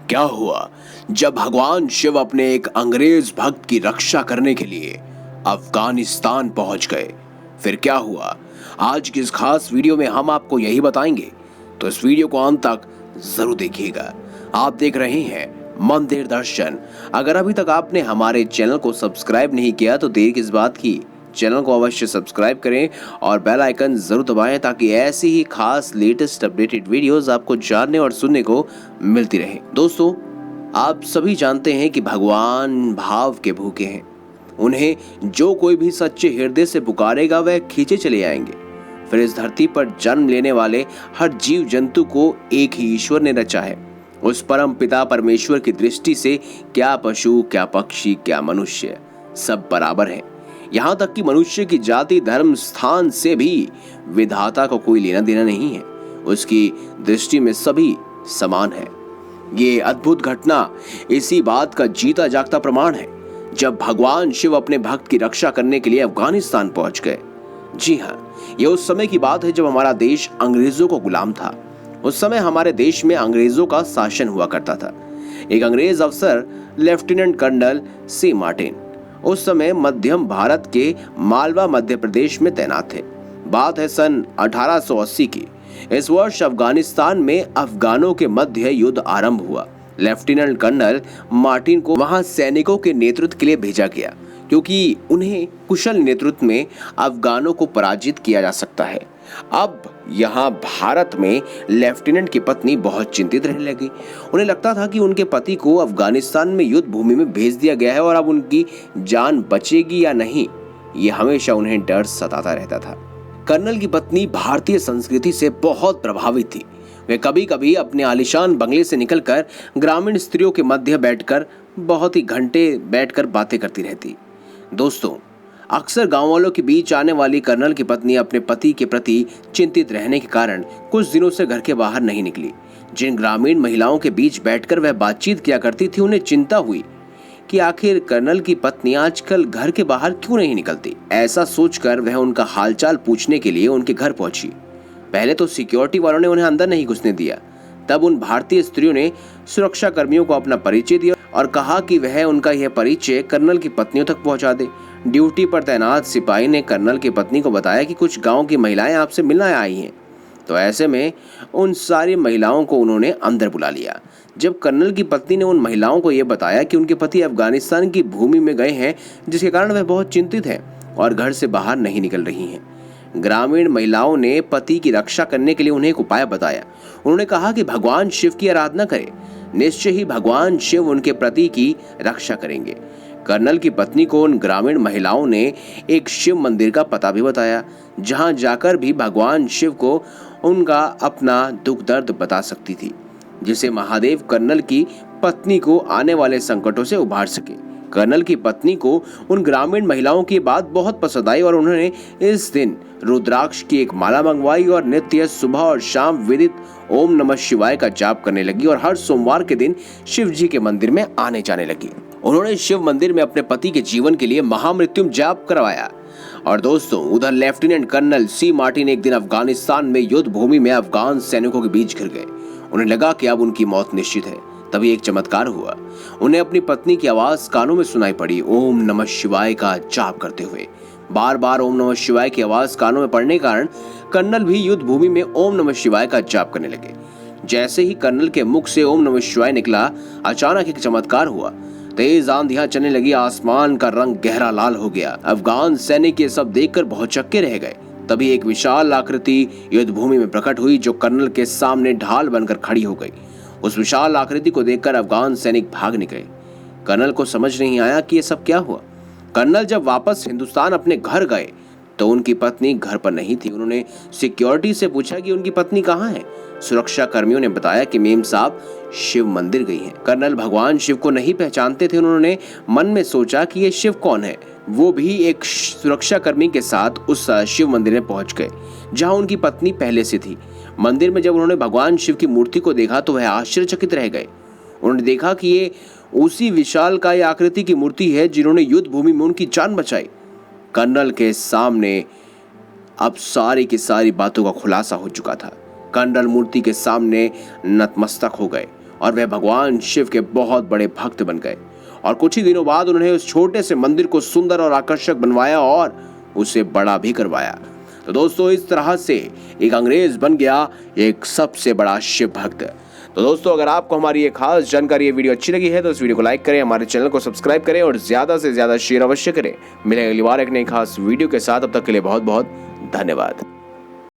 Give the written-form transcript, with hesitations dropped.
क्या हुआ जब भगवान शिव अपने एक अंग्रेज भक्त की रक्षा करने के लिए अफगानिस्तान पहुंच गए? फिर क्या हुआ? आज की इस खास वीडियो में हम आपको यही बताएंगे, तो इस वीडियो को अंत तक जरूर देखिएगा। आप देख रहे हैं मंदिर दर्शन। अगर अभी तक आपने हमारे चैनल को सब्सक्राइब नहीं किया तो देर किस बात की, चैनल को अवश्य सब्सक्राइब करें और बेल आइकन जरूर दबाएं ताकि ऐसी ही खास लेटेस्ट अपडेटेड वीडियोस आपको जानने और सुनने को मिलती रहे। दोस्तों, आप सभी जानते हैं कि भगवान भाव के भूखे हैं। उन्हें जो कोई भी सच्चे हृदय से पुकारेगा वह खींचे चले आएंगे। फिर इस धरती पर जन्म लेने वाले हर जीव जंतु को एक ही ईश्वर ने रचा है। उस परम पिता परमेश्वर की दृष्टि से क्या पशु, क्या पक्षी, क्या मनुष्य, सब बराबर हैं। यहाँ तक कि मनुष्य की जाति, धर्म, स्थान से भी विधाता को कोई लेना देना नहीं है। उसकी दृष्टि में सभी समान है। ये अद्भुत घटना इसी बात का जीता जागता प्रमाण है जब भगवान शिव अपने भक्त की रक्षा करने के लिए अफगानिस्तान पहुंच गए। जी हाँ, ये उस समय की बात है जब हमारा देश अंग्रेजों को गुलाम था। उस समय हमारे देश में अंग्रेजों का शासन हुआ करता था। एक अंग्रेज अफसर लेफ्टिनेंट कर्नल सी मार्टिन उस समय मध्यम भारत के मालवा मध्य प्रदेश में तैनात थे। बात है सन 1880 की। इस वर्ष अफगानिस्तान में अफगानों के मध्य युद्ध आरंभ हुआ। लेफ्टिनेंट कर्नल मार्टिन को वहां सैनिकों के नेतृत्व के लिए भेजा गया क्योंकि उन्हें कुशल नेतृत्व में अफगानों को पराजित किया जा सकता है। अब यहाँ भारत में लेफ्टिनेंट की पत्नी बहुत चिंतित रहने लगी। उन्हें लगता था कि उनके पति को अफगानिस्तान में युद्ध भूमि में भेज दिया गया है और अब उनकी जान बचेगी या नहीं, ये हमेशा उन्हें डर सताता रहता था। कर्नल की पत्नी भारतीय संस्कृति से बहुत प्रभावित थी। वे कभी कभी अपने आलीशान बंगले से निकलकर ग्रामीण स्त्रियों के मध्य बैठकर बहुत ही घंटे बैठकर बातें करती रहती। दोस्तों, अक्सर गांव वालों के बीच आने वाली कर्नल की पत्नी अपने पति के प्रति चिंतित रहने के कारण कुछ दिनों से घर के बाहर नहीं निकली। जिन ग्रामीण महिलाओं के बीच बैठकर वह बातचीत किया करती थी, उन्हें चिंता हुई कि आखिर कर्नल की पत्नी आजकल घर के बाहर क्यों नहीं निकलती। ऐसा सोचकर वह उनका हालचाल पूछने के लिए उनके घर पहुंची। पहले तो सिक्योरिटी वालों ने उन्हें अंदर नहीं घुसने दिया। तब उन भारतीय स्त्रियों ने सुरक्षा कर्मियों को अपना परिचय दिया और कहा कि वह उनका यह परिचय कर्नल की पत्नियों तक पहुंचा दे। ड्यूटी पर तैनात सिपाही ने कर्नल की पत्नी को बताया कि कुछ गांव की महिलाएं आपसे मिलने आई हैं। तो ऐसे में उन सारी महिलाओं को उन्होंने अंदर बुला लिया। जब कर्नल की पत्नी ने उन महिलाओं को यह बताया कि उनके पति अफगानिस्तान की भूमि में गए हैं, जिसके कारण वह बहुत चिंतित हैं और घर से बाहर नहीं निकल रही हैं। ग्रामीण महिलाओं ने पति की रक्षा करने के लिए उन्हें एक उपाय बताया। उन्होंने कहा कि भगवान शिव की आराधना करें, निश्चय ही भगवान शिव उनके पति की रक्षा करेंगे। कर्नल की पत्नी को उन ग्रामीण महिलाओं ने एक शिव मंदिर का पता भी बताया, जहां जाकर भी भगवान शिव को उनका अपना दुख दर्द बता सकती थी, जिससे महादेव कर्नल की पत्नी को आने वाले संकटों से उबार सके। कर्नल की पत्नी को उन ग्रामीण महिलाओं की बात बहुत पसंद आई और उन्होंने इस दिन रुद्राक्ष की एक माला मंगवाई और नित्य सुबह और शाम विदित ओम नमः शिवाय का जाप करने लगी और हर सोमवार के दिन शिव जी के मंदिर में आने जाने लगी। उन्होंने शिव मंदिर में अपने पति के जीवन के लिए महामृत्युम जाप करवाया। और दोस्तों, उधर लेफ्टिनेंट कर्नल सी मार्टिन एक दिन अफगानिस्तान में युद्ध भूमि में अफगान सैनिकों के बीच घिर गए। उन्हें लगा कि अब उनकी मौत निश्चित है। तभी एक चमत्कार हुआ। उन्हें अपनी पत्नी की आवाज कानों में सुनाई पड़ी, ओम नमः शिवाय का जाप करते हुए। बार बार ओम नमः शिवाय की आवाज कानों में पड़ने के कारण कर्नल भी युद्ध भूमि में ओम नमः शिवाय का जाप करने लगे। जैसे ही कर्नल के मुख से ओम नमः शिवाय निकला, अचानक एक चमत्कार हुआ। तेज आंधियां चलने लगी, आसमान का रंग गहरा लाल हो गया। अफगान सैनिक ये सब देखकर बहुत चक्के रह गए। तभी एक विशाल आकृति युद्ध भूमि में प्रकट हुई, जो कर्नल के सामने ढाल बनकर खड़ी हो गई। उस विशाल आकृति को देखकर अफगान सैनिक भाग निकले। कर्नल को समझ नहीं आया कि ये सब क्या हुआ। कर्नल जब वापस हिंदुस्तान अपने घर गए तो उनकी पत्नी घर पर नहीं थी। उन्होंने सिक्योरिटी से पूछा कि उनकी पत्नी कहाँ है। सुरक्षा कर्मियों ने बताया कि मेम साहब शिव मंदिर गई हैं। कर्नल भगवान शिव को नहीं पहचानते थे। उन्होंने मन में सोचा कि ये शिव कौन है। वो भी एक सुरक्षा कर्मी के साथ उस शिव मंदिर में पहुंच गए जहां उनकी पत्नी पहले से थी। मंदिर में जब उन्होंने भगवान शिव की मूर्ति को देखा तो वह आश्चर्यचकित रह गए। उन्होंने देखा कि ये उसी विशालकाय आकृति की मूर्ति है जिन्होंने युद्ध भूमि में उनकी जान बचाई। कर्नल के सामने अब सारी की सारी बातों का खुलासा हो चुका था। कर्नल मूर्ति के सामने नतमस्तक हो गए और वे भगवान शिव के बहुत बड़े भक्त बन गए। और कुछ ही दिनों बाद उन्होंने उस छोटे से मंदिर को सुंदर और आकर्षक बनवाया और उसे बड़ा भी करवाया। तो दोस्तों, इस तरह से एक अंग्रेज बन गया एक सबसे बड़ा शिव भक्त। तो दोस्तों, अगर आपको हमारी ये खास जानकारी, ये वीडियो अच्छी लगी है तो इस वीडियो को लाइक करें, हमारे चैनल को सब्सक्राइब करें और ज्यादा से ज्यादा शेयर अवश्य करें। मिलेंगे अगली बार एक नई खास वीडियो के साथ, अब तक के लिए बहुत बहुत धन्यवाद।